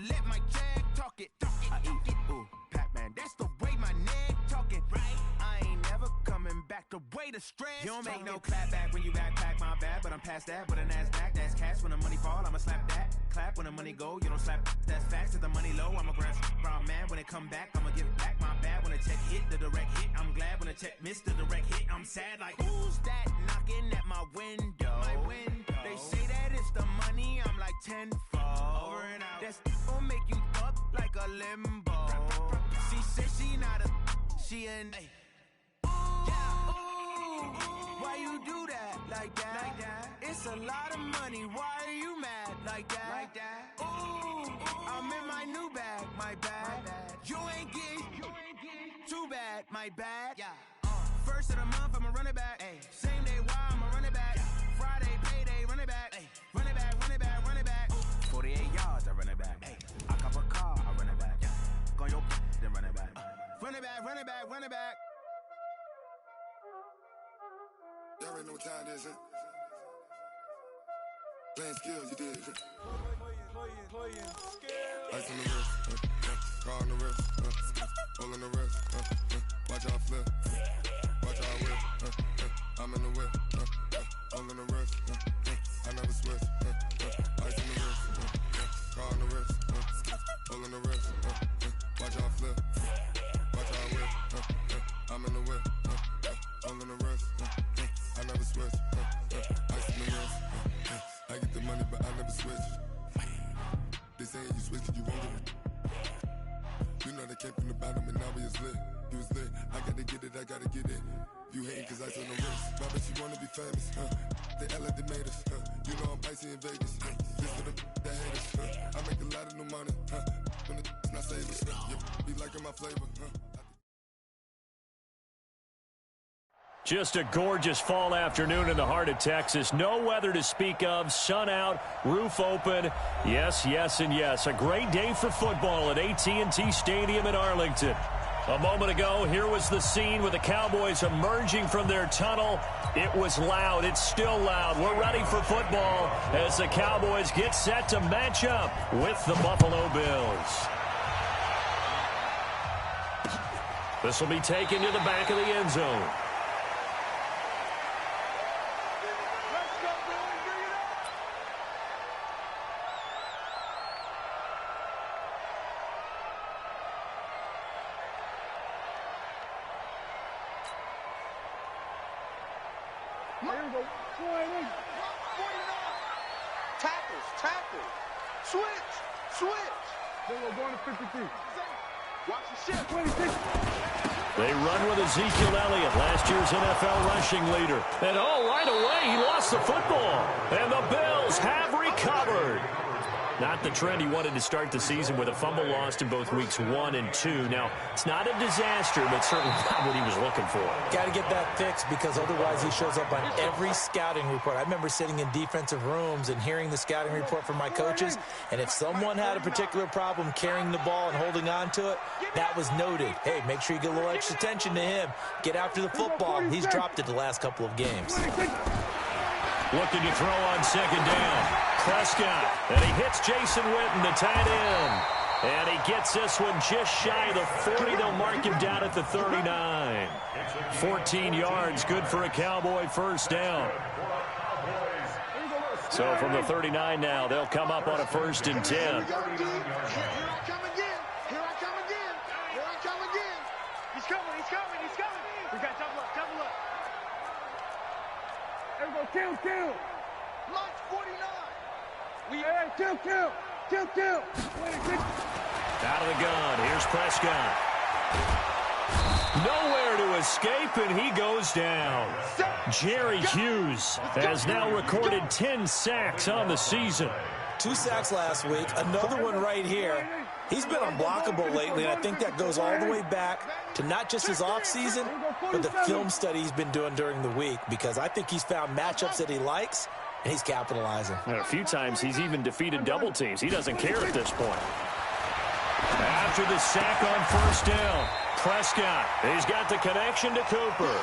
let my jag talk it. I eat, ooh, Pac-Man, that's the way my neck talking. Right, I ain't never coming back. The way the stress. You don't make no clap back when you backpack, my bad, but I'm past that. With a NASDAQ, that's cash. When the money fall, I'ma slap that. Clap when the money go, you don't slap. That's facts. If the money low, I'ma grab brown man. When it come back, I'ma give it back. My bad when the check hit, the direct hit. I'm glad when the check missed the direct hit. I'm sad like, who's that knocking at my window? They say that it's the money, I'm like tenfold. Over and out. That's gon' make you up like a limbo. She said she not a, she an yeah. Ooh, why you do that like that? It's a lot of money, why are you mad like that? Ooh, I'm in my new bag, my bad. You ain't getting too bad, my bad. Yeah. First of the month, I'ma run it back. Ay. Same day, why I'ma run it back. Friday, payday, run it back. Ay. Run it back, run it back, run it back. 48 yards, I run it back. Ay. I cop a car, I run it back. Yeah. Go your then run it back. Run it back, run it back, run it back. Y'all already know what time it is, huh? Playing skills, you did. Playing skills. Ice on the wrist, car on the wrist, hole in the wrist, watch out flip, watch out whip, I'm in the whip, hole in the wrist, I never switch, ice on the wrist, car on the wrist, hole in the wrist, watch out flip, watch out whip, I'm in the whip, hole in the wrist, I never switch, ice on the wrist, I get the money but I never switch. They saying you switch it, you won't get it. You know they came from the bottom and now we is lit. You was lit, I gotta get it, I gotta get it. You hating cause ice on the wrist. My bitch, you wanna be famous, They act like they made us, You know I'm icy in Vegas, This for the that hate us, I make a lot of new money, When it's not savers, Be liking my flavor, Just a gorgeous fall afternoon in the heart of Texas. No weather to speak of. Sun out, roof open. Yes, yes, and yes. A great day for football at AT&T Stadium in Arlington. A moment ago, here was the scene with the Cowboys emerging from their tunnel. It was loud. It's still loud. We're ready for football as the Cowboys get set to match up with the Buffalo Bills. This will be taken to the back of the end zone. They run with Ezekiel Elliott, last year's NFL rushing leader. And right away, he lost the football. And the Bills have recovered. Not the trend he wanted to start the season with a fumble lost in both weeks 1 and 2. Now, it's not a disaster, but certainly not what he was looking for. Got to get that fixed because otherwise he shows up on every scouting report. I remember sitting in defensive rooms and hearing the scouting report from my coaches, and if someone had a particular problem carrying the ball and holding on to it, that was noted. Hey, make sure you get a little extra attention to him. Get after the football. He's dropped it the last couple of games. Looking to throw on second down. Prescott, and he hits Jason Witten, the tight end. And he gets this one just shy of the 40. They'll mark him down at the 39. 14 yards, good for a Cowboy first down. So from the 39 now, they'll come up on a 1st and 10. Here I come again. Here I come again. He's coming. We got double up. There we go, kill. Launch 49. Kill. Out of the gun, here's Prescott. Nowhere to escape, and he goes down. Jerry Hughes has now recorded 10 sacks on the season. 2 sacks last week, another one right here. He's been unblockable lately, and I think that goes all the way back to not just his offseason, but the film study he's been doing during the week, because I think he's found matchups that he likes, and he's capitalizing. And a few times he's even defeated double teams. He doesn't care at this point. After the sack on first down, Prescott, he's got the connection to Cooper.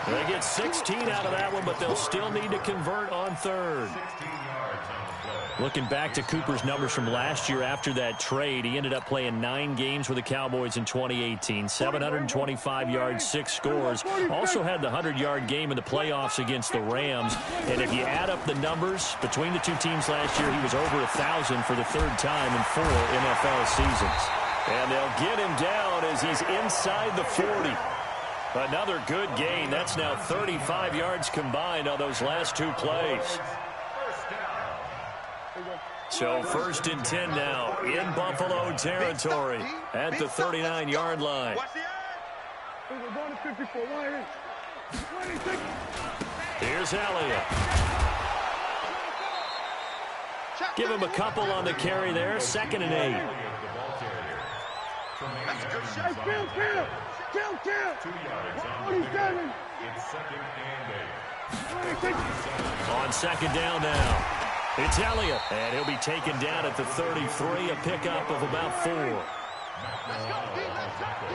They get 16 out of that one, but they'll still need to convert on third. 16 yards on the play. Looking back to Cooper's numbers from last year after that trade, he ended up playing 9 games with the Cowboys in 2018, 725 yards, 6 scores. Also had the 100-yard game in the playoffs against the Rams. And if you add up the numbers between the two teams last year, he was over 1,000 for the 3rd time in 4 NFL seasons. And they'll get him down as he's inside the 40. Another good gain. That's now 35 yards combined on those last 2 plays. So 1st and 10 now in Buffalo territory at the 39-yard line. Here's Elliott. Give him a couple on the carry there. 2nd and 8. On 2nd down now. It's Elliott, and he'll be taken down at the 33, a pickup of about 4. Let's go, D, let's go, D.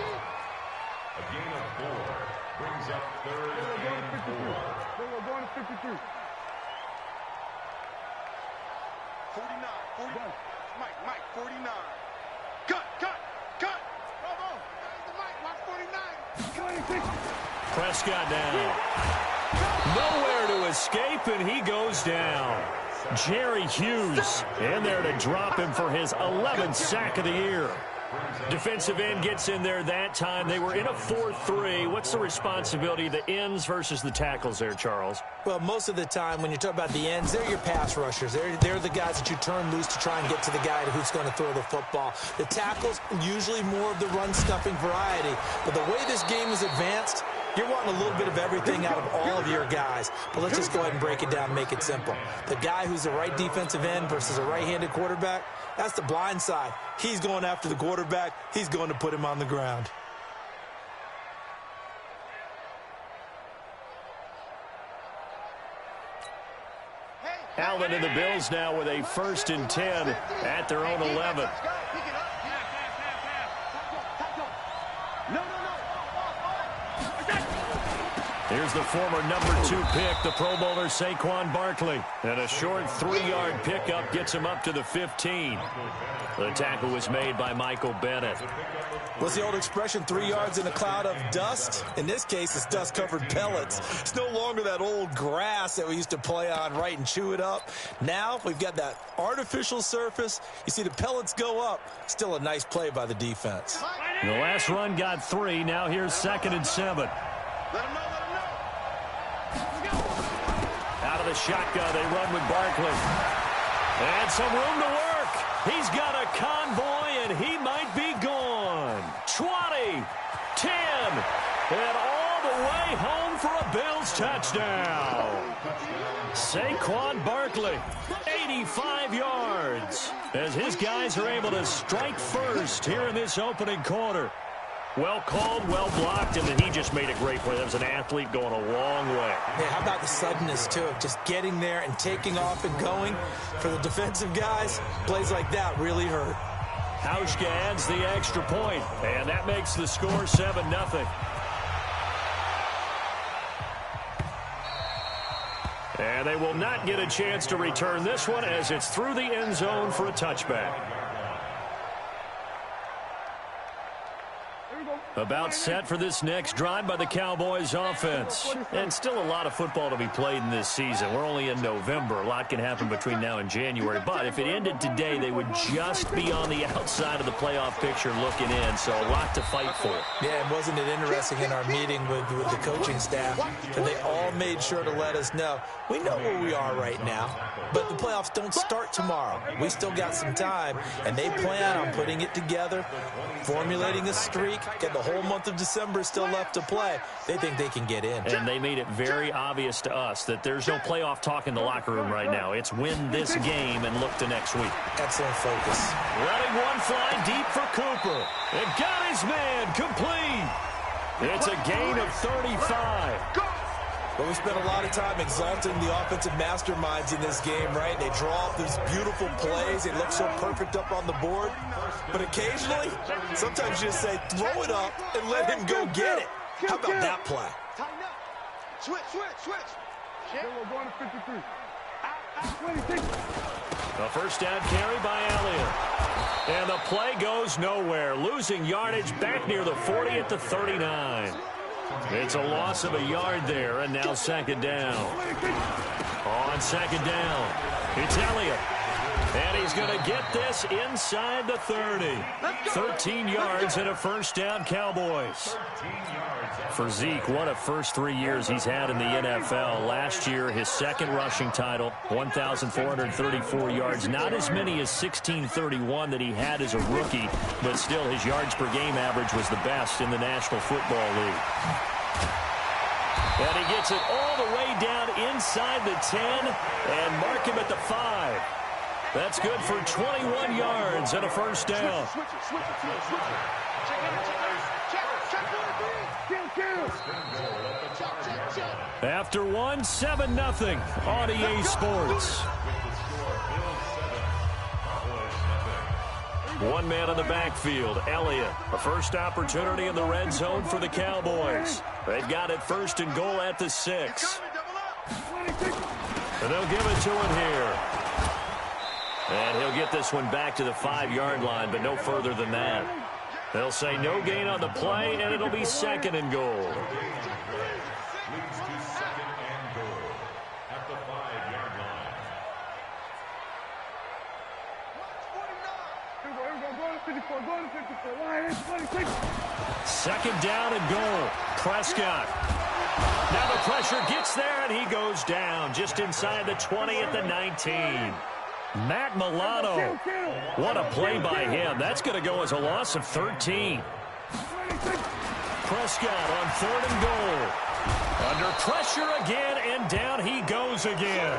A gain of 4 brings up 3rd and 4. We're going to 52. 49. Mike, 49. Cut. Bravo. Mike 49. Prescott down. Nowhere to escape, and he goes down. Jerry Hughes in there to drop him for his 11th sack of the year. Defensive end gets in there that time. They were in a 4-3. What's the responsibility of the ends versus the tackles there, Charles? Well, most of the time when you talk about the ends, they're your pass rushers. They're the guys that you turn loose to try and get to the guy who's going to throw the football. The tackles, usually more of the run-stuffing variety. But the way this game is advanced, you're wanting a little bit of everything out of all of your guys. But let's just go ahead and break it down and make it simple. The guy who's the right defensive end versus a right-handed quarterback, that's the blind side. He's going after the quarterback. He's going to put him on the ground. Allen and the Bills now with a 1st and 10 at their own 11. Here's the former number 2 pick, the Pro Bowler Saquon Barkley. And a short 3-yard pickup gets him up to the 15. The tackle was made by Michael Bennett. What's the old expression, 3 yards in a cloud of dust? In this case, it's dust-covered pellets. It's no longer that old grass that we used to play on, right, and chew it up. Now we've got that artificial surface. You see the pellets go up. Still a nice play by the defense. The last run got 3. Now here's 2nd and 7. Let him know. Out of the shotgun, they run with Barkley. And some room to work. He's got a convoy, and he might be gone. 20, 10, and all the way home for a Bills touchdown. Saquon Barkley, 85 yards, as his guys are able to strike first here in this opening quarter. Well called, well blocked, and then he just made a great play. That was an athlete going a long way. Yeah, how about the suddenness, too? Just getting there and taking off and going. For the defensive guys, plays like that really hurt. Hauschka adds the extra point, and that makes the score 7-0. And they will not get a chance to return this one as it's through the end zone for a touchback. About set for this next drive by the Cowboys offense. And still a lot of football to be played in this season. We're only in November. A lot can happen between now and January. But if it ended today, they would just be on the outside of the playoff picture looking in. So a lot to fight for. Yeah, and wasn't it interesting in our meeting with the coaching staff that they all made sure to let us know, we know where we are right now, but the playoffs don't start tomorrow. We still got some time, and they plan on putting it together, formulating a streak, get the whole month of December still left to play. They think they can get in. And they made it very obvious to us that there's no playoff talk in the locker room right now. It's win this game and look to next week. Excellent focus. Letting one fly deep for Cooper. It got his man complete. It's a gain of 35. But we spent a lot of time exalting the offensive masterminds in this game, right? They draw up these beautiful plays. They look so perfect up on the board. But occasionally, sometimes you just say, throw it up and let him go get it. How about that play? Tighten up. Switch. We're going to 53. 26. A first down carry by Elliott. And the play goes nowhere. Losing yardage back near the 40 at the 39. It's a loss of a yard there, and now second down. On second down, it's Elliott. And he's going to get this inside the 30. 13 yards and a first down, Cowboys. For Zeke, what a first 3 years he's had in the NFL. Last year, his second rushing title, 1,434 yards. Not as many as 1,631 that he had as a rookie, but still his yards per game average was the best in the National Football League. And he gets it all the way down inside the 10 and mark him at the 5. That's good for 21 yards and a first down. After 7-0 on EA Sports. One man in the backfield, Elliott. A first opportunity in the red zone for the Cowboys. They've got it first and goal at the 6. And they'll give it to him here. And he'll get this one back to the 5-yard line, but no further than that. They'll say no gain on the play, and it'll be second and goal. Leads to second and goal at the 5-yard line. Second down and goal. Prescott. Now the pressure gets there, and he goes down just inside the 20 at the 19. Matt Milano. What a play by him. That's going to go as a loss of 13. Prescott on third and goal. Under pressure again, and down he goes again.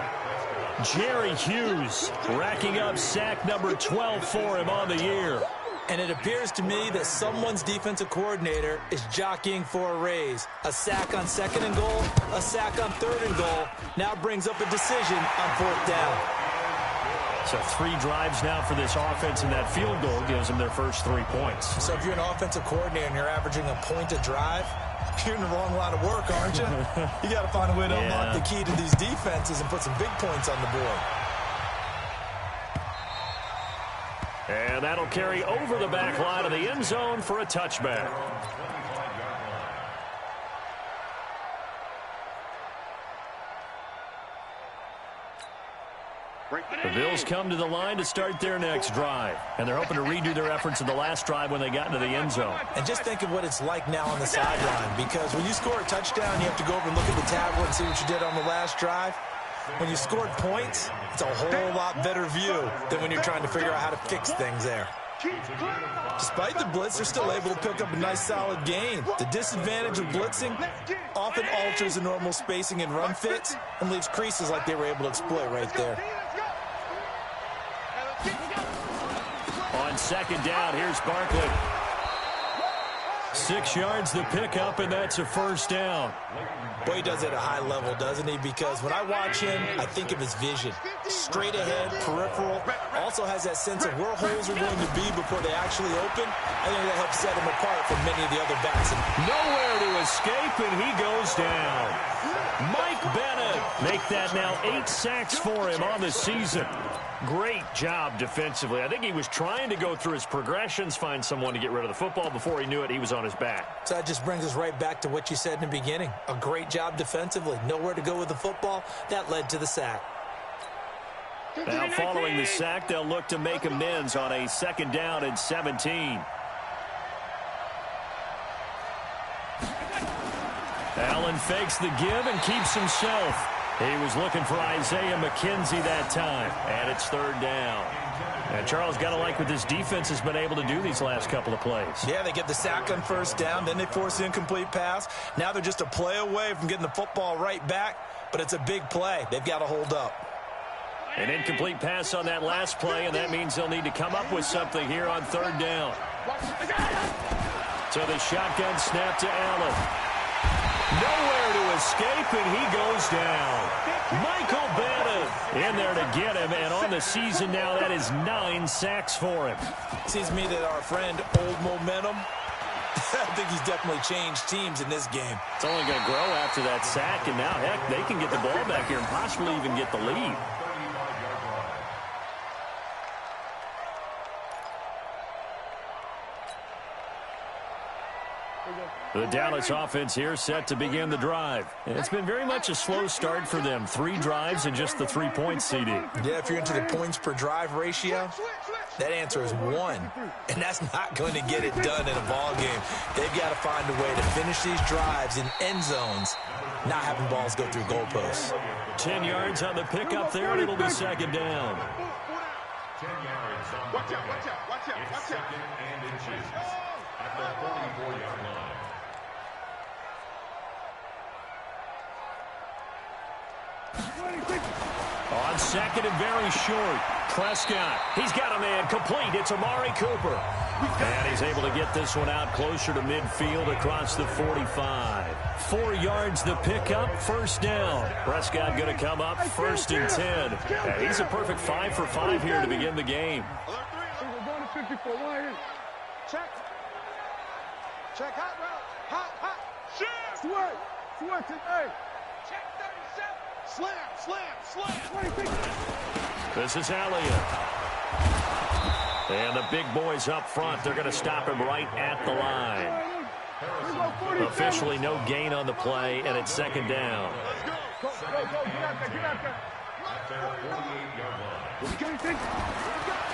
Jerry Hughes racking up sack number 12 for him on the year. And it appears to me that someone's defensive coordinator is jockeying for a raise. A sack on second and goal, a sack on third and goal, now brings up a decision on fourth down. So 3 drives now for this offense, and that field goal gives them their first 3 points. So if you're an offensive coordinator and you're averaging a point a drive, you're in the wrong line of work, aren't you? You got to find a way to unlock the key to these defenses and put some big points on the board. And that'll carry over the back line of the end zone for a touchback. The Bills come to the line to start their next drive. And they're hoping to redo their efforts in the last drive when they got into the end zone. And just think of what it's like now on the sideline. Because when you score a touchdown, you have to go over and look at the tablet and see what you did on the last drive. When you scored points, it's a whole lot better view than when you're trying to figure out how to fix things there. Despite the blitz, they're still able to pick up a nice solid gain. The disadvantage of blitzing often alters the normal spacing and run fits and leaves creases like they were able to exploit right there. On second down, here's Barkley. 6 yards the pickup, and that's a first down. Boy, he does it at a high level, doesn't he? Because when I watch him, I think of his vision. Straight ahead, peripheral. Also has that sense of where holes are going to be before they actually open. I think that helps set him apart from many of the other backs. Nowhere to escape, and he goes down. Mike Bennett make that now 8 sacks for him on the season. Great job defensively. I think he was trying to go through his progressions, find someone to get rid of the football. Before he knew it, he was on his back. So that just brings us right back to what you said in the beginning. A great job defensively. Nowhere to go with the football. That led to the sack. Now following the sack, they'll look to make amends on a second down and 17. Allen fakes the give and keeps himself. He was looking for Isaiah McKenzie that time, and it's third down. And Charles, got to like what this defense has been able to do these last couple of plays. Yeah, they get the sack on first down, then they force the incomplete pass. Now they're just a play away from getting the football right back, but it's a big play. They've got to hold up. An incomplete pass on that last play, and that means they'll need to come up with something here on third down. So the shotgun snap to Allen. Nowhere to escape, and he goes down. Michael Bennett in there to get him, and on the season now, that is 9 sacks for him. Seems to me that our friend Old Momentum, I think he's definitely changed teams in this game. It's only going to grow after that sack, and now, heck, they can get the ball back here and possibly even get the lead. The Dallas offense here set to begin the drive. It's been very much a slow start for them. 3 drives and just the 3-point CD. Yeah, if you're into the points per drive ratio, that answer is 1. And that's not going to get it done in a ball game. They've got to find a way to finish these drives in end zones, not having balls go through goalposts. 10 yards on the pickup there, and it'll be second down. 10 yards on the Watch out, watch out, watch out, It's watch out. second and inches at the 44-yard line. On second and very short, Prescott. He's got a man complete. It's Amari Cooper. And he's able to get this one out closer to midfield across the 45. 4 yards the pickup, first down. Prescott going to come up first and 10. And he's a perfect 5 for 5 here to begin the game. We're going to 54. Check. Check hot route. Hot. Shift. Switch it. Hey. Check 37. Slam. This is Elliott. And the big boys up front, they're going to stop him right at the line. Officially no gain on the play, and it's second down. Go. Get out there.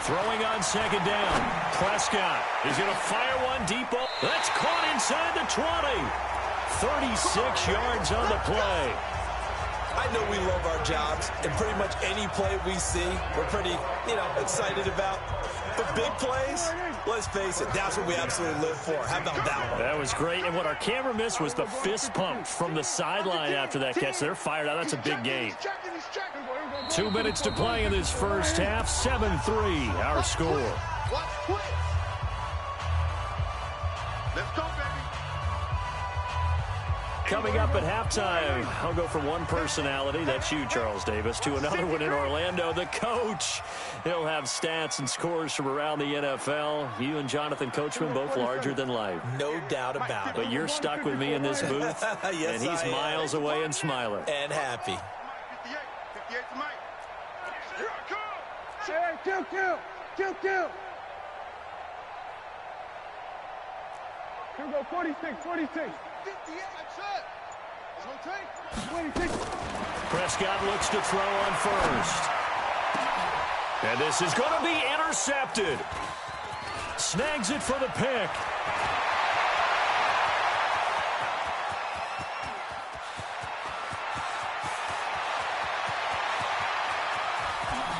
Throwing on second down. Prescott is going to fire one deep. That's caught inside the 20. 36 yards on the play. I know we love our jobs, and pretty much any play we see, we're pretty, excited about. But big plays, let's face it, that's what we absolutely live for. How about that one? That was great, and what our camera missed was the fist pump from the sideline after that catch. They're fired out. That's a big gain. 2 minutes to play in this first half. 7-3, our score. Let's go, baby. Coming up at halftime, I'll go from one personality, that's you, Charles Davis, to another one in Orlando, the coach. He'll have stats and scores from around the NFL. You and Jonathan Coachman, both larger than life. No doubt about it. But you're stuck with me in this booth, Yes, and he's miles away and smiling. And happy. 58 to Mike. Here I come. Kill. Here we go, 46. 58, that's it. It's going to take. 26. Prescott looks to throw on first. And this is going to be intercepted. Snags it for the pick.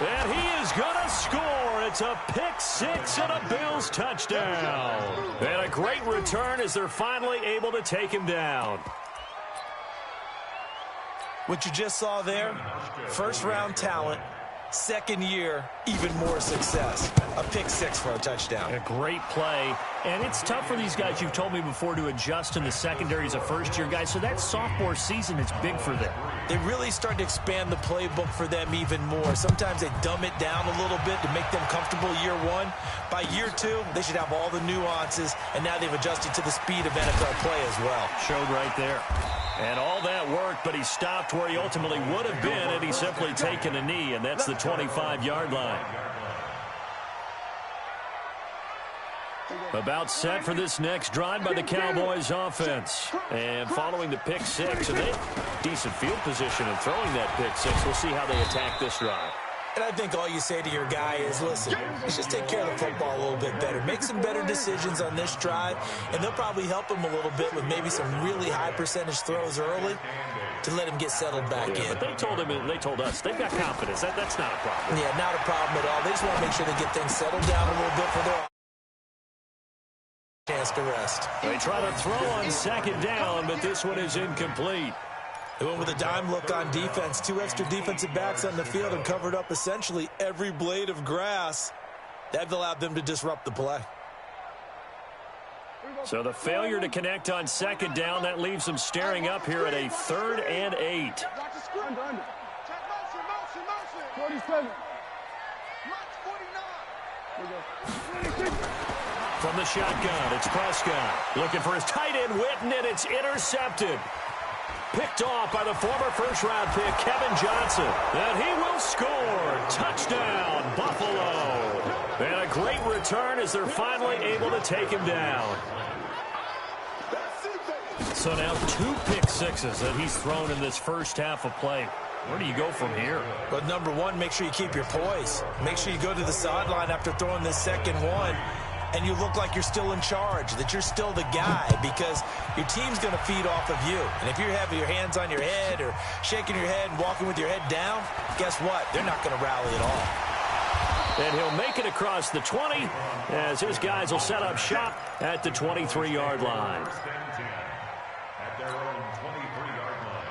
And he is going to score. It's a pick six and a Bills touchdown. And a great return as they're finally able to take him down. What you just saw there, first-round talent, second year, even more success. A pick six for a touchdown. A great play. And it's tough for these guys, you've told me before, to adjust in the secondary as a first-year guy. So that sophomore season is big for them. They really start to expand the playbook for them even more. Sometimes they dumb it down a little bit to make them comfortable year one. By year two, they should have all the nuances, and now they've adjusted to the speed of NFL play as well. Showed right there. And all that worked, but he stopped where he ultimately would have been had he simply taken a knee, and that's the 25-yard line. About set for this next drive by the Cowboys offense. And following the pick six, and they have decent field position in throwing that pick six. We'll see how they attack this drive. And I think all you say to your guy is, listen, let's just take care of the football a little bit better. Make some better decisions on this drive, and they'll probably help him a little bit with maybe some really high percentage throws early to let him get settled back in. But they told him, and they told us, they've got confidence. That's not a problem. Yeah, not a problem at all. They just want to make sure they get things settled down a little bit for their chance to rest. They try to throw on second down, but this one is incomplete. They went with a dime look on defense. Two extra defensive backs on the field and covered up essentially every blade of grass. That allowed them to disrupt the play. So the failure to connect on second down, that leaves them staring up here at a 3rd and 8. Watch the screen. Under. Check motion. 47. March 49. From the shotgun, it's Prescott. Looking for his tight end, Witten, and it's intercepted. Picked off by the former first-round pick, Kevin Johnson. And he will score. Touchdown, Buffalo. And a great return as they're finally able to take him down. So now 2 pick sixes that he's thrown in this first half of play. Where do you go from here? But number one, make sure you keep your poise. Make sure you go to the sideline after throwing this second one, and you look like you're still in charge, that you're still the guy, because your team's going to feed off of you. And if you're having your hands on your head or shaking your head and walking with your head down, guess what? They're not going to rally at all. And he'll make it across the 20 as his guys will set up shop at the 23-yard line. At their own 23-yard line.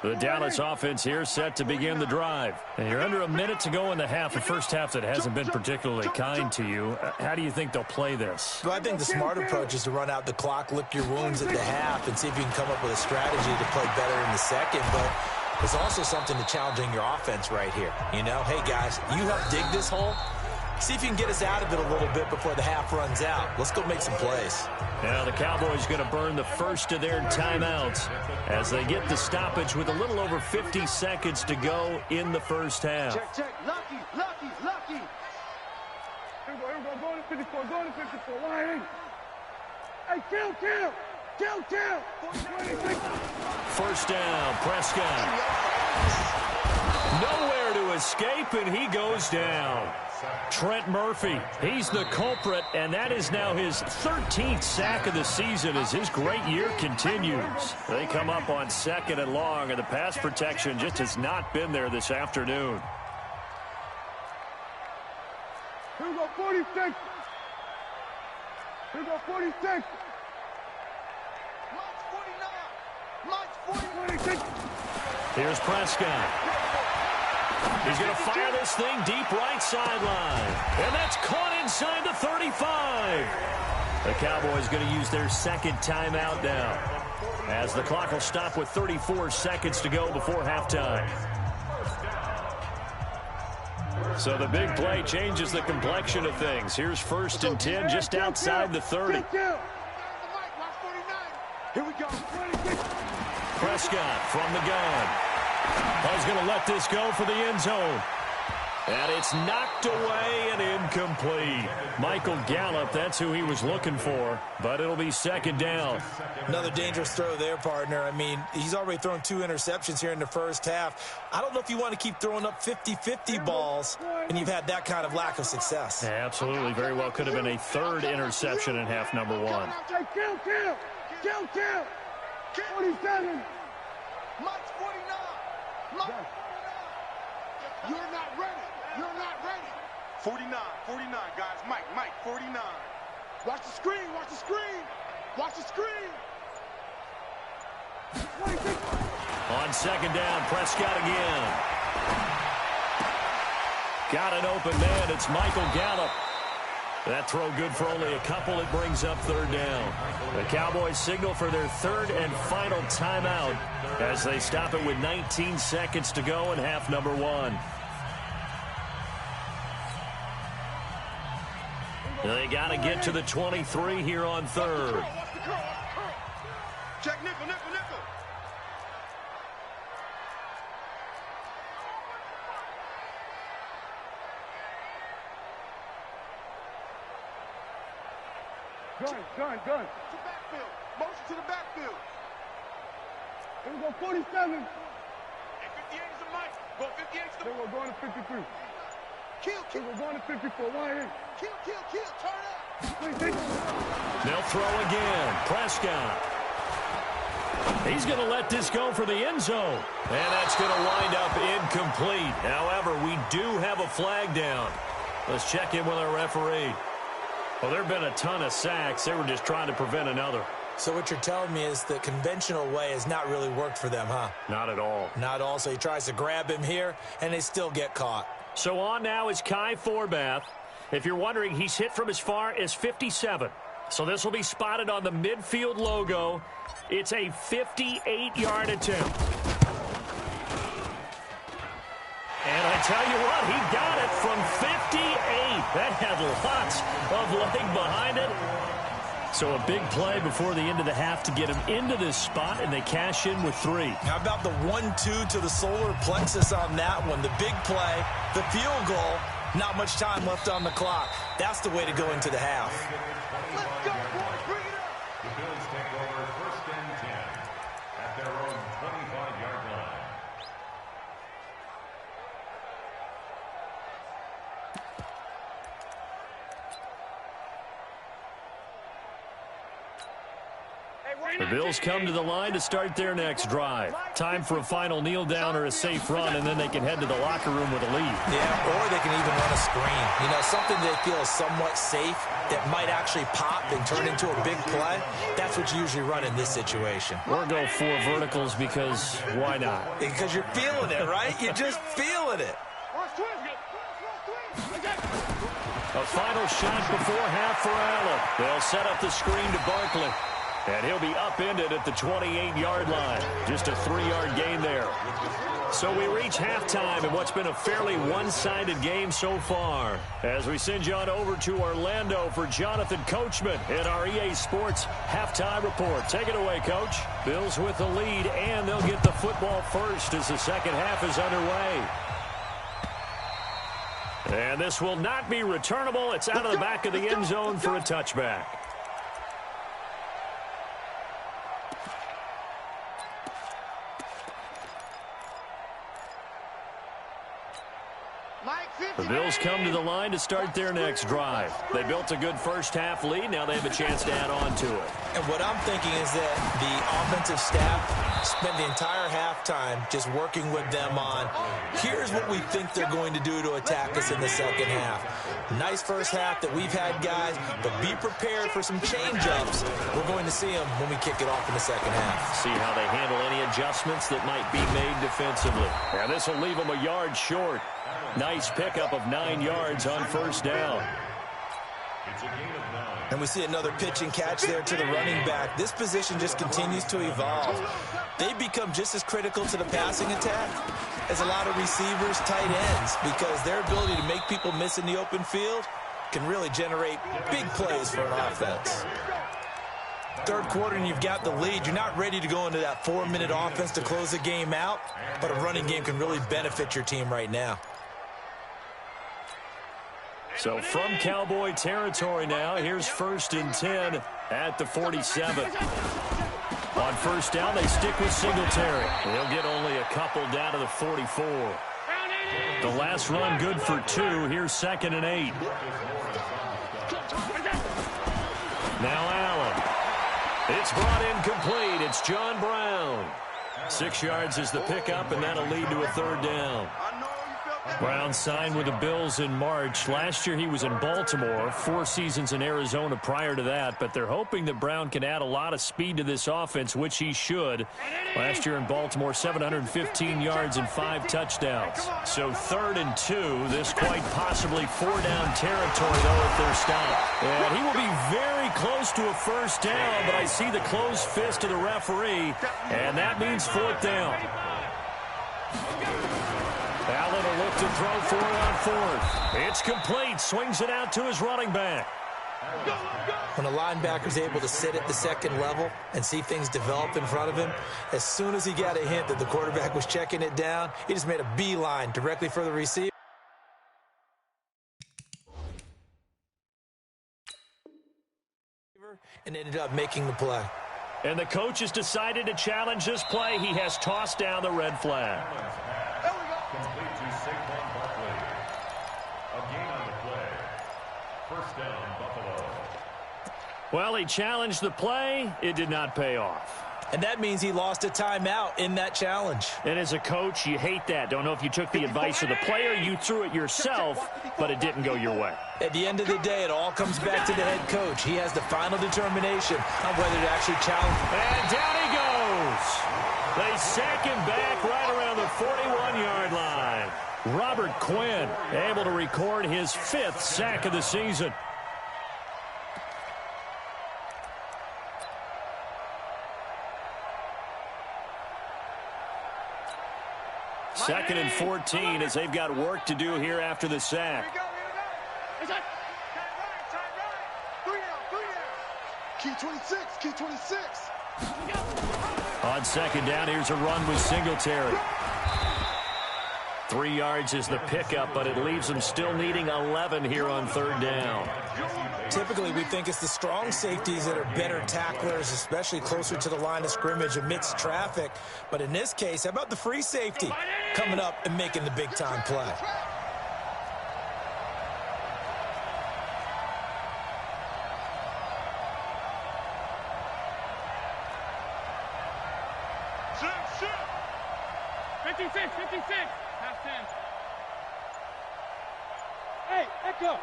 The Dallas offense here set to begin the drive. And you're under a minute to go in the half, a first half that hasn't been particularly kind to you. How do you think they'll play this? Well, I think the smart approach is to run out the clock, lick your wounds at the half, and see if you can come up with a strategy to play better in the second. But there's also something to challenging your offense right here. You know, hey, guys, you help dig this hole. See if you can get us out of it a little bit before the half runs out. Let's go make some plays. Now the Cowboys going to burn the first of their timeouts as they get the stoppage with a little over 50 seconds to go in the first half. Check, check. Lucky. Here we go. Go to 54. Why? Hey, kill. 26. First down, Prescott. Nowhere to escape, and he goes down. Trent Murphy, he's the culprit, and that is now his 13th sack of the season as his great year continues. They come up on 2nd and long, and the pass protection just has not been there this afternoon. Here we go, 46. March 49. 46. Here's Prescott. He's going to fire this thing deep right sideline. And that's caught inside the 35. The Cowboys going to use their second timeout now, as the clock will stop with 34 seconds to go before halftime. So the big play changes the complexion of things. Here's 1st and 10 just outside the 30. Here we go. Prescott from the gun. He's going to let this go for the end zone. And it's knocked away and incomplete. Michael Gallup, that's who he was looking for, but it'll be 2nd down. Another dangerous throw there, partner. I mean, he's already thrown 2 interceptions here in the first half. I don't know if you want to keep throwing up 50-50 balls, and you've had that kind of lack of success. Yeah, absolutely. Very well could have been a 3rd interception in half number 1. Kill. 47. March 49. You're not ready. 49, guys. Mike, 49. Watch the screen. 26. On 2nd down, Prescott again. Got an open man. It's Michael Gallup. That throw good for only a couple. It brings up 3rd down. The Cowboys signal for their 3rd and final timeout as they stop it with 19 seconds to go in half number 1. They got to get to the 23 here on 3rd. Check nickel. Gun. To backfield. Motion to the backfield. Here we go, 47. And 58 is the mic. Go 58 is the mic. We're going to 53. Kill. We're going to 54. Why in? Kill. Turn up. They'll throw again. Prescott. He's going to let this go for the end zone. And that's going to wind up incomplete. However, we do have a flag down. Let's check in with our referee. Well, there have been a ton of sacks. They were just trying to prevent another. So what you're telling me is the conventional way has not really worked for them, huh? Not at all. Not all. So he tries to grab him here, and they still get caught. So on now is Kai Forbath. If you're wondering, he's hit from as far as 57. So this will be spotted on the midfield logo. It's a 58-yard attempt. And I tell you what, he got it from 58. That had lots of leg behind it. So a big play before the end of the half to get him into this spot, and they cash in with 3. How about the 1-2 to the solar plexus on that one? The big play, the field goal, Not much time left on the clock. That's the way to go into the half. Let's go, boys. Bring it up. The Bills take over 1st and 10 at their own 25-yard line. The Bills come to the line to start their next drive. Time for a final kneel down or a safe run, and then they can head to the locker room with a lead. Yeah, or they can even run a screen. You know, something they feel is somewhat safe that might actually pop and turn into a big play. That's what you usually run in this situation. Or go 4 verticals because why not? Because you're feeling it, right? You're just feeling it. A final shot before half for Allen. They'll set up the screen to Barkley. And he'll be upended at the 28-yard line. Just a 3-yard gain there. So we reach halftime in what's been a fairly one-sided game so far. As we send you on over to Orlando for Jonathan Coachman in our EA Sports Halftime Report. Take it away, Coach. Bills with the lead, and they'll get the football first as the second half is underway. And this will not be returnable. It's out of the back of the end zone for a touchback. The Bills come to the line to start their next drive. They built a good first-half lead. Now they have a chance to add on to it. And what I'm thinking is that the offensive staff spent the entire halftime just working with them on, here's what we think they're going to do to attack us in the second half. Nice first half that we've had, guys, but be prepared for some change-ups. We're going to see them when we kick it off in the second half. See how they handle any adjustments that might be made defensively. And this will leave them a yard short. Nice pickup of 9 yards on first down. It's a gain of 9. And we see another pitch and catch there to the running back. This position just continues to evolve. They become just as critical to the passing attack as a lot of receivers, tight ends, because their ability to make people miss in the open field can really generate big plays for an offense. Third quarter and you've got the lead. You're not ready to go into that 4-minute offense to close the game out, but a running game can really benefit your team right now. So from Cowboy territory now, here's 1st and 10 at the 47. On first down, they stick with Singletary. They'll get only a couple down to the 44. The last run good for 2. Here's 2nd and 8. Now Allen. It's brought in complete. It's John Brown. 6 yards is the pickup, and that'll lead to a 3rd down. Brown signed with the Bills in March. Last year he was in Baltimore, 4 seasons in Arizona prior to that, but they're hoping that Brown can add a lot of speed to this offense, which he should. Last year in Baltimore, 715 yards and 5 touchdowns. So 3rd and 2, this quite possibly 4-down territory, though, if they're stopped. And he will be very close to a first down, but I see the closed fist of the referee, and that means 4th down. Allen will look to throw for it on 4th. It's complete. Swings it out to his running back. When a linebacker's able to sit at the second level and see things develop in front of him, as soon as he got a hint that the quarterback was checking it down, he just made a beeline directly for the receiver. And ended up making the play. And the coach has decided to challenge this play. He has tossed down the red flag. Complete to Saquon Barkley. A gain on the play. First down, Buffalo. Well, he challenged the play. It did not pay off. And that means he lost a timeout in that challenge. And as a coach, you hate that. Don't know if you took the advice of the player, you threw it yourself, but it didn't go your way. At the end of the day, it all comes back to the head coach. He has the final determination on whether to actually challenge. And down he goes. They sack him back right around the 41-yard line. Robert Quinn able to record his 5th sack of the season. Second and 14 as they've got work to do here after the sack. Key 26, key 26. On second down, here's a run with Singletary. 3 yards is the pickup, but it leaves them still needing 11 here on third down. Typically, we think it's the strong safeties that are better tacklers, especially closer to the line of scrimmage amidst traffic. But in this case, how about the free safety coming up and making the big-time play? Shoot! 56, 56. Half 10. Hey, Echo.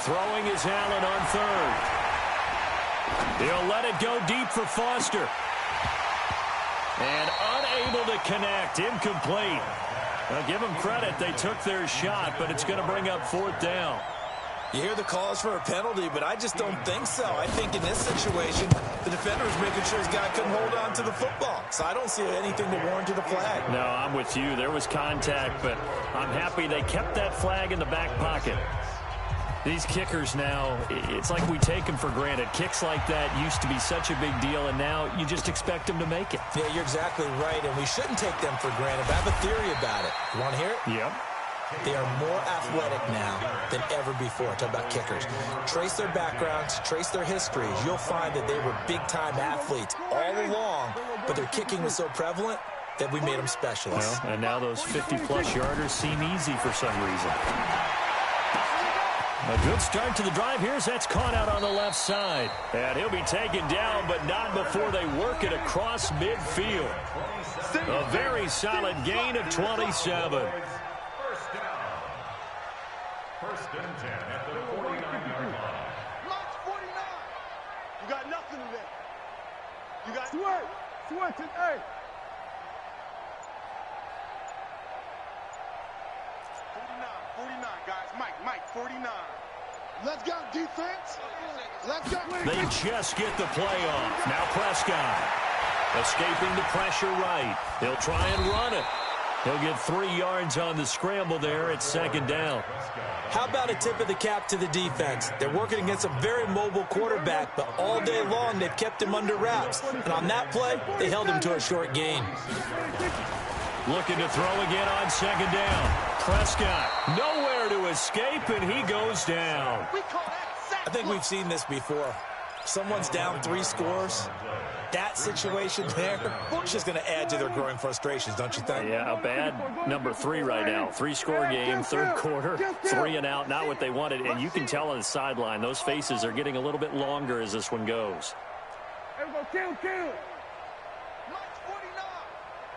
Throwing is Allen on third. He'll let it go deep for Foster. And unable to connect. Incomplete. Now, give them credit. They took their shot, but it's going to bring up fourth down. You hear the calls for a penalty, but I just don't think so. I think in this situation, the defender was making sure his guy couldn't hold on to the football. So I don't see anything to warrant a flag. No, I'm with you. There was contact, but I'm happy they kept that flag in the back pocket. These kickers now, it's like we take them for granted. Kicks like that used to be such a big deal, and now you just expect them to make it. Yeah, you're exactly right, and we shouldn't take them for granted. But I have a theory about it. You want to hear it? Yep. They are more athletic now than ever before. Talk about kickers. Trace their backgrounds, trace their histories. You'll find that they were big-time athletes all along, but their kicking was so prevalent that we made them specialists. Well, and now those 50-plus yarders seem easy for some reason. A good start to the drive. That's caught out on the left side. And he'll be taken down, but not before they work it across midfield. A very solid gain of 27. First and 10 at the 49-yard line. March 49. You got nothing today. You got Sweat today. 49, guys. Mike, 49. Let's go, defense. Let's go. They just get the play off. Now Prescott escaping the pressure right. He'll try and run it. He'll get 3 yards on the scramble there at second down. How about a tip of the cap to the defense? They're working against a very mobile quarterback, but all day long they've kept him under wraps. And on that play, they held him to a short gain. Looking to throw again on second down. Prescott nowhere to escape, and he goes down. I think we've seen this before. Someone's down 3 scores. That situation there, it's just going to add to their growing frustrations, don't you think? Yeah, a bad number 3 right now. 3-score game, third quarter, 3 and out, not what they wanted. And you can tell on the sideline, those faces are getting a little bit longer as this one goes. Kill.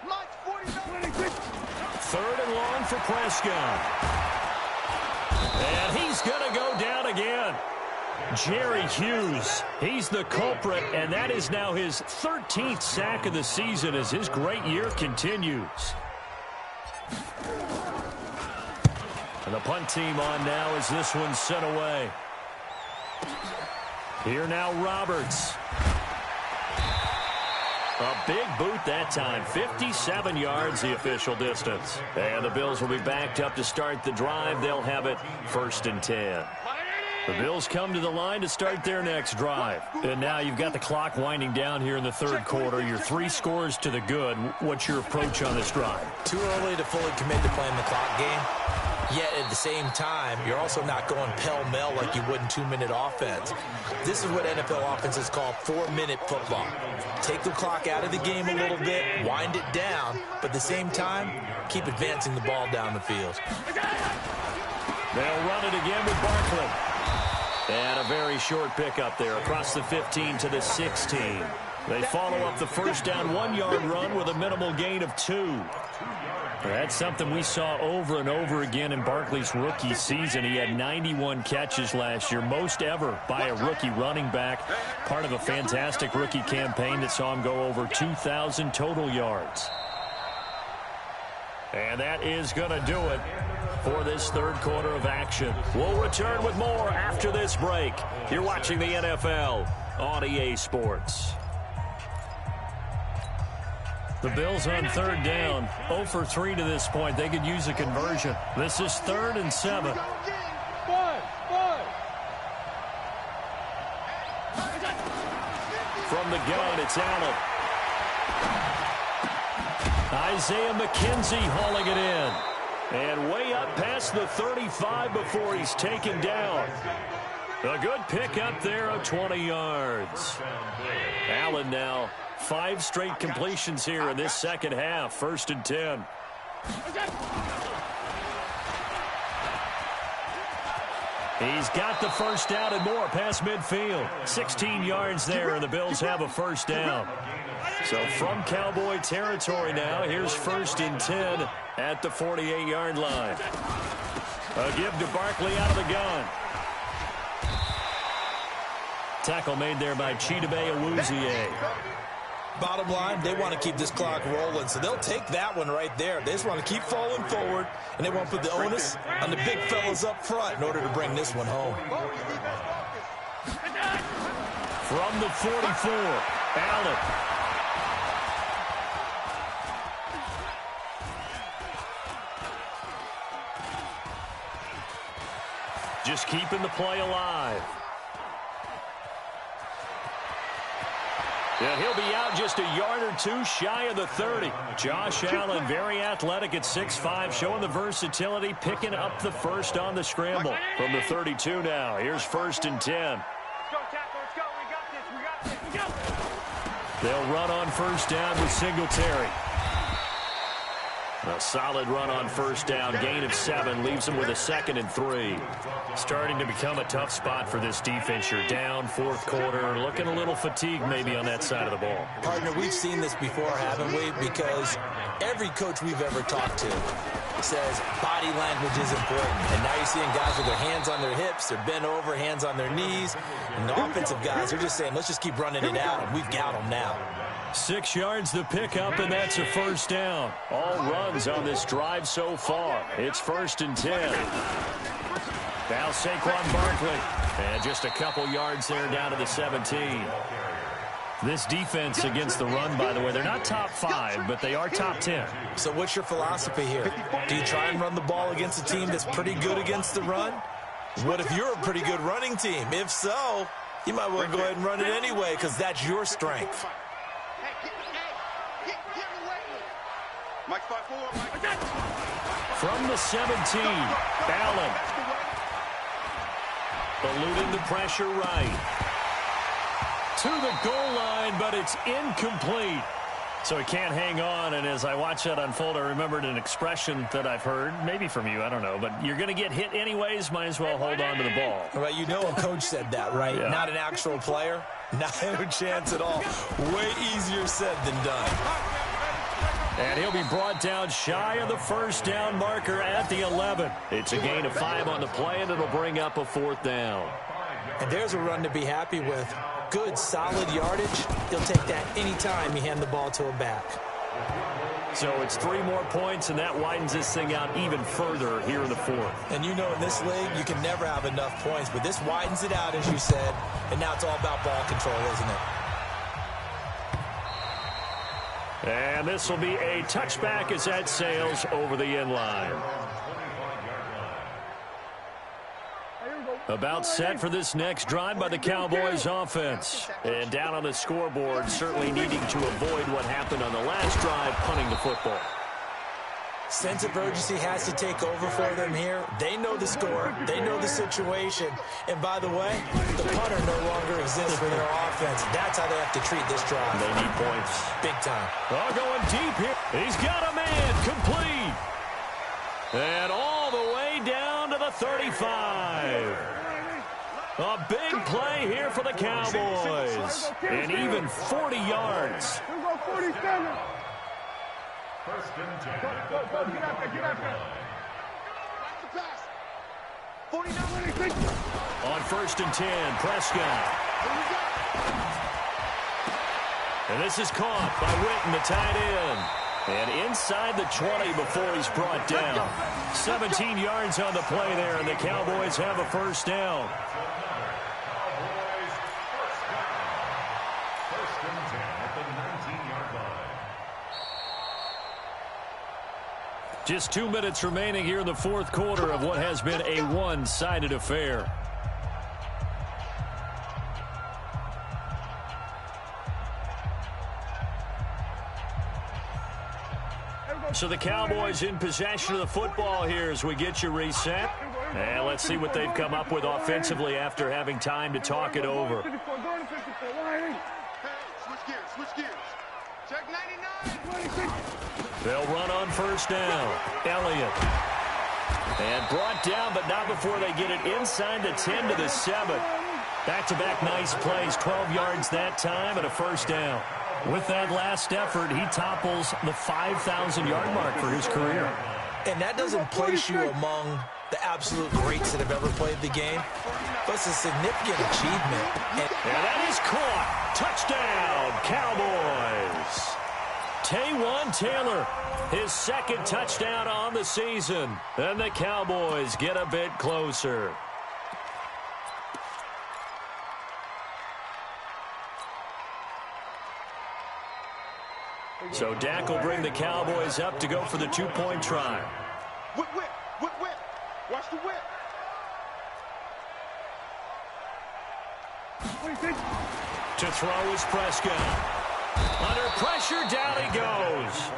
March 49. Third and long for Prescott. And he's going to go down again. Jerry Hughes, he's the culprit, and that is now his 13th sack of the season as his great year continues. And the punt team on now as this one's sent away. Here now Roberts. A big boot that time, 57 yards the official distance. And the Bills will be backed up to start the drive. They'll have it 1st and 10. The Bills come to the line to start their next drive. And now you've got the clock winding down here in the third quarter. You're 3 scores to the good. What's your approach on this drive? Too early to fully commit to playing the clock game. Yet at the same time, you're also not going pell-mell like you would in 2-minute offense. This is what NFL offenses call 4-minute football. Take the clock out of the game a little bit, wind it down, but at the same time, keep advancing the ball down the field. They'll run it again with Barkley. And a very short pickup there across the 15 to the 16. They follow up the first down 1-yard run with a minimal gain of 2. That's something we saw over and over again in Barkley's rookie season. He had 91 catches last year, most ever by a rookie running back. Part of a fantastic rookie campaign that saw him go over 2,000 total yards. And that is going to do it for this third quarter of action. We'll return with more after this break. You're watching the NFL on EA Sports. The Bills on third down, 0 for 3 to this point. They could use a conversion. This is 3rd and 7. From the gun, it's Allen. Isaiah McKenzie hauling it in. And way up past the 35 before he's taken down. A good pick up there of 20 yards. Allen now 5 straight completions here in this second half. 1st and 10. He's got the first down and more past midfield. 16 yards there, and the Bills have a first down. So from Cowboy territory now, here's 1st and 10 at the 48-yard line. A give to Barkley out of the gun. Tackle made there by Chidobe Awuzie. Bottom line, they want to keep this clock rolling, so they'll take that one right there. They just want to keep falling forward, and they want to put the onus on the big fellas up front in order to bring this one home. From the 44, Allen. Just keeping the play alive. And he'll be out just a yard or two shy of the 30. Josh Allen, very athletic at 6'5", showing the versatility, picking up the first on the scramble. From the 32 now, here's 1st and 10. Let's go, tackle. Let's go. We got this. We got this. They'll run on first down with Singletary. A solid run on first down, gain of 7, leaves them with a 2nd and 3. Starting to become a tough spot for this defense. You're down 4th quarter, looking a little fatigued maybe on that side of the ball. Partner, we've seen this before, haven't we? Because every coach we've ever talked to says body language is important. And now you're seeing guys with their hands on their hips, they're bent over, hands on their knees. And the offensive guys are just saying, let's just keep running it out, and we've got them now. 6 yards the pickup, and that's a first down. All runs on this drive so far. It's 1st and 10. Now Saquon Barkley. And just a couple yards there down to the 17. This defense against the run, by the way, they're not top 5, but they are top 10. So what's your philosophy here? Do you try and run the ball against a team that's pretty good against the run? What if you're a pretty good running team? If so, you might want to go ahead and run it anyway because that's your strength. From the 17, Allen. Eluding the pressure right. To the goal line, but it's incomplete. So he can't hang on, and as I watch that unfold, I remembered an expression that I've heard, maybe from you, I don't know, but you're going to get hit anyways, might as well hold on to the ball. Right, you know a coach said that, right? Yeah. Not an actual player. Not a chance at all. Way easier said than done. And he'll be brought down shy of the first down marker at the 11. It's a gain of 5 on the play, and it'll bring up a 4th down. And there's a run to be happy with. Good, solid yardage. He'll take that anytime you hand the ball to a back. So it's 3 more points, and that widens this thing out even further here in the 4th. And you know in this league, you can never have enough points, but this widens it out, as you said, and now it's all about ball control, isn't it? And this will be a touchback as that sails over the end line. About set for this next drive by the Cowboys offense. And down on the scoreboard, certainly needing to avoid what happened on the last drive, punting the football. Sense of urgency has to take over for them here. They know the score. They know the situation. And by the way, the punter no longer exists for their offense. That's how they have to treat this drive. They need points. Big time. Oh, going deep here. He's got a man. Complete. And all the way down to the 35. A big play here for the Cowboys. And even 40 yards. 1st and 10. Go, get out there, get out there. Watch the pass. 49. On 1st and 10, Prescott. And this is caught by Witten, the tight end. And inside the 20 before he's brought down. 17 yards on the play there, and the Cowboys have a first down. Cowboys first down. 1st and 10 at the 19-yard line. Just 2 minutes remaining here in the 4th quarter of what has been a one-sided affair. So the Cowboys in possession of the football here as we get you reset. And let's see what they've come up with offensively after having time to talk it over. Switch gears. Check 99. They'll run on first down. Elliott. And brought down, but not before they get it inside the 10 to the 7. Back-to-back nice plays, 12 yards that time and a first down. With that last effort, he topples the 5,000-yard mark for his career. And that doesn't place you among the absolute greats that have ever played the game, but it's a significant achievement. And that is caught. Touchdown, Cowboys. Taywan Taylor, his second touchdown on the season. And the Cowboys get a bit closer. So Dak will bring the Cowboys up to go for the two-point try. Whip. Watch the whip. To throw is Prescott. Under pressure, down he goes.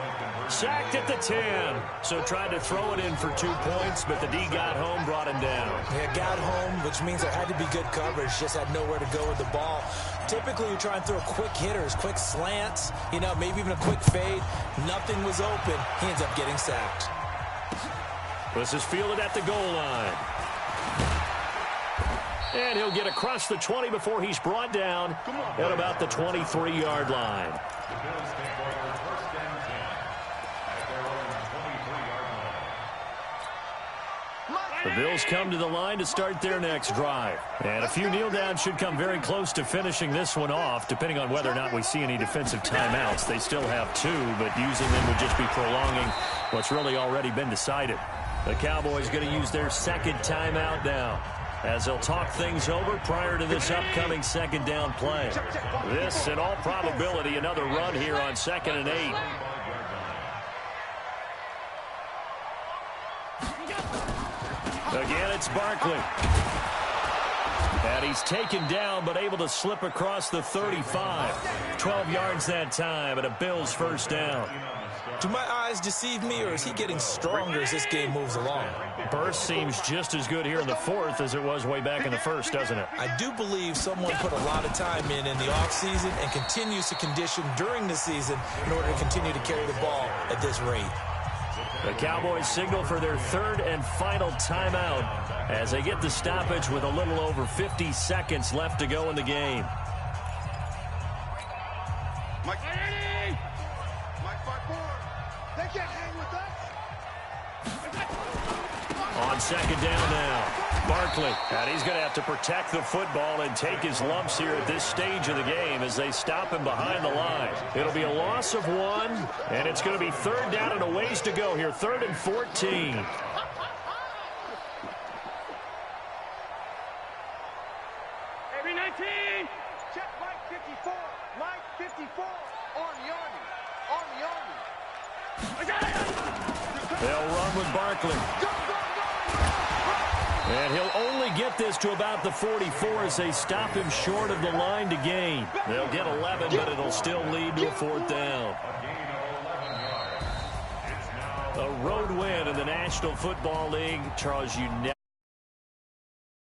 Sacked at the 10. So tried to throw it in for 2 points, but the D got home, brought him down. Yeah, got home, which means there had to be good coverage. Just had nowhere to go with the ball. Typically, you try and throw quick hitters, quick slants, maybe even a quick fade. Nothing was open. He ends up getting sacked. This is fielded at the goal line. And he'll get across the 20 before he's brought down at about the 23-yard line. The Bills take over first and 10 at their own 23-yard line. The Bills come to the line to start their next drive. And a few kneel downs should come very close to finishing this one off, depending on whether or not we see any defensive timeouts. They still have 2, but using them would just be prolonging what's really already been decided. The Cowboys going to use their second timeout now, as they'll talk things over prior to this upcoming second down play. This, in all probability, another run here on 2nd and 8. Again, it's Barkley. And he's taken down, but able to slip across the 35. 12 yards that time, and a Bills first down. Do my eyes deceive me, or is he getting stronger as this game moves along? Burst seems just as good here in the 4th as it was way back in the 1st, doesn't it? I do believe someone put a lot of time in the offseason and continues to condition during the season in order to continue to carry the ball at this rate. The Cowboys signal for their 3rd and final timeout as they get the stoppage with a little over 50 seconds left to go in the game. Mike 5-4. They can't hang with us. On second down now, Barkley. And he's going to have to protect the football and take his lumps here at this stage of the game as they stop him behind the line. It'll be a loss of 1, and it's going to be 3rd down and a ways to go here, 3rd and 14. Every 19. Check Mike 54. Mike 54. Army. They'll run with Barkley. And he'll only get this to about the 44 as they stop him short of the line to gain. They'll get 11, but it'll still lead to a 4th down. A road win in the National Football League. Charles, you never